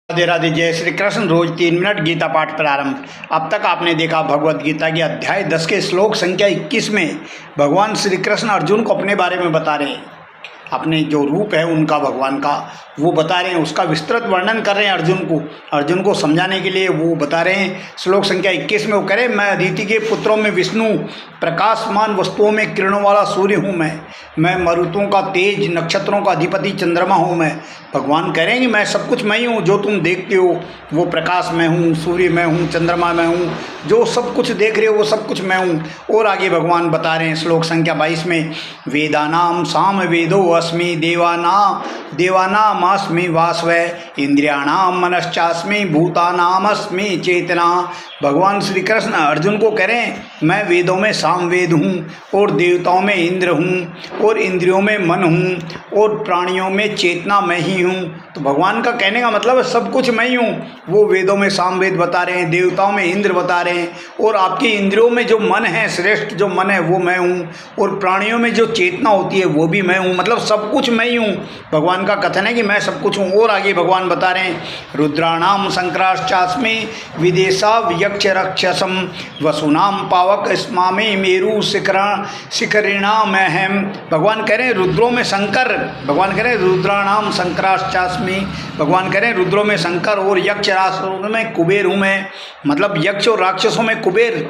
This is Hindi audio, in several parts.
राधे राधे। जय श्री कृष्ण। रोज 3 मिनट गीता पाठ प्रारंभ। अब तक आपने देखा भगवत गीता के अध्याय 10 के श्लोक संख्या 21 में भगवान श्री कृष्ण अर्जुन को अपने बारे में बता रहे हैं। अपने जो रूप है उनका, भगवान का, वो बता रहे हैं, उसका विस्तृत वर्णन कर रहे हैं अर्जुन को समझाने के लिए वो बता रहे हैं। श्लोक संख्या 21 में वो कह रहे हैं, मैं अदिति के पुत्रों में विष्णु, प्रकाशमान वस्तुओं में किरणों वाला सूर्य हूँ मैं मरुतों का तेज, नक्षत्रों का अधिपति चंद्रमा हूँ मैं। भगवान कह रहे हैं कि मैं सब कुछ मैं ही हूँ। जो तुम देखते हो वो प्रकाश मैं हूँ, सूर्य मैं हूँ, चंद्रमा मैं हूँ, जो सब कुछ देख रहे हो वो सब कुछ मैं हूँ। और आगे भगवान बता रहे हैं श्लोक संख्या 22 में, वेदानाम साम वेदो अस्मि देवानामस्मि वासवै इंद्रियाणाम मनश्चास्मि भूतानामस्मि चेतना। भगवान श्री कृष्ण अर्जुन को कह रहे हैं, मैं वेदों में सामवेद हूँ और देवताओं में इंद्र हूँ और इंद्रियों में मन हूँ और प्राणियों में चेतना मैं ही हूँ। तो भगवान का कहने का मतलब है सब कुछ मैं ही हूँ। वो वेदों में सामवेद बता रहे हैं, देवताओं में इंद्र बता रहे हैं, और आपकी इंद्रियों में जो मन है, श्रेष्ठ जो मन है वो मैं हूँ, और प्राणियों में जो चेतना होती है वो भी मैं हूँ। मतलब सब कुछ मैं ही हूँ। भगवान का कथन है कि मैं सब कुछ हूँ। और आगे भगवान बता रहे हैं, रुद्राणाम संक्राश्चास्मि विदेशा यक्ष रक्षसम वसुनाम पावक स्मामी मेरु शिखरिणाम अहम। भगवान कह रहे हैं रुद्रों में शंकर, भगवान कह रहे हैं रुद्राणाम संक्राश्चास्मि, भगवान कह रहे हैं रुद्रों में शंकर और यक्ष राक्षसों में कुबेर हूँ मैं। मतलब यक्ष और राक्षसों में कुबेर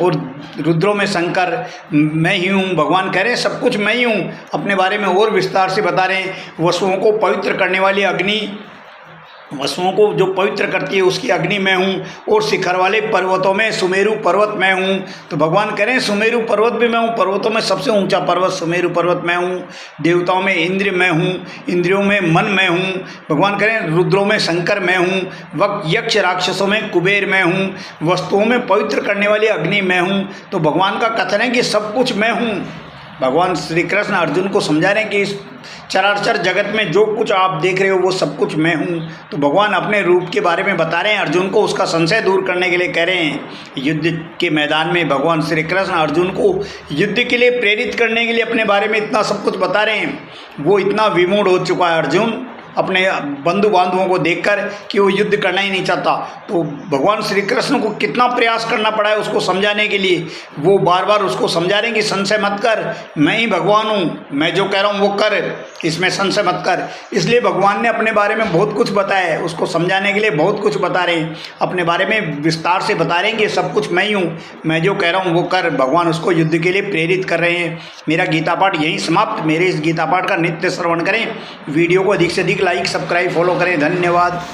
और रुद्रों में शंकर मैं ही हूँ। भगवान कह रहे हैं सब कुछ मैं ही हूँ। अपने बारे में और विस्तार से बता रहे हैं, वसुओं को पवित्र करने वाली अग्नि, वसुओं को जो पवित्र करती है उसकी अग्नि मैं हूँ, और शिखर वाले पर्वतों में सुमेरु पर्वत मैं हूँ। तो भगवान कह रहे हैं सुमेरु पर्वत भी मैं हूँ, पर्वतों में सबसे ऊंचा पर्वत सुमेरु पर्वत मैं हूँ। देवताओं में इंद्र मैं हूँ, इंद्रियों में मन मैं हूँ। भगवान कह रहे हैं रुद्रों में शंकर मैं हूँ, यक्ष राक्षसों में कुबेर मैं हूँ, वस्तुओं में पवित्र करने वाली अग्नि मैं हूँ। तो भगवान का कथन है कि सब कुछ मैं हूँ। भगवान श्री कृष्ण अर्जुन को समझा रहे हैं कि इस चराचर जगत में जो कुछ आप देख रहे हो वो सब कुछ मैं हूँ। तो भगवान अपने रूप के बारे में बता रहे हैं अर्जुन को, उसका संशय दूर करने के लिए कह रहे हैं। युद्ध के मैदान में भगवान श्री कृष्ण अर्जुन को युद्ध के लिए प्रेरित करने के लिए अपने बारे में इतना सब कुछ बता रहे हैं। वो इतना विमूढ़ हो चुका है अर्जुन अपने बंधु बांधवों को देखकर कि वो युद्ध करना ही नहीं चाहता। तो भगवान श्री कृष्ण को कितना प्रयास करना पड़ा है उसको समझाने के लिए। वो बार बार उसको समझा रहे हैं कि संशय मत कर, मैं ही भगवान हूँ, मैं जो कह रहा हूँ वो कर, इसमें संशय मत कर। इसलिए भगवान ने अपने बारे में बहुत कुछ बताया है, उसको समझाने के लिए बहुत कुछ बता रहे हैं, अपने बारे में विस्तार से बता रहे हैं कि सब कुछ मैं ही हूँ, मैं जो कह रहा हूँ वो कर। भगवान उसको युद्ध के लिए प्रेरित कर रहे हैं। मेरा गीता पाठ यहीं समाप्त। मेरे इस गीता पाठ का नित्य श्रवण करें, वीडियो को अधिक से अधिक लाइक, सब्सक्राइब, फॉलो करें। धन्यवाद।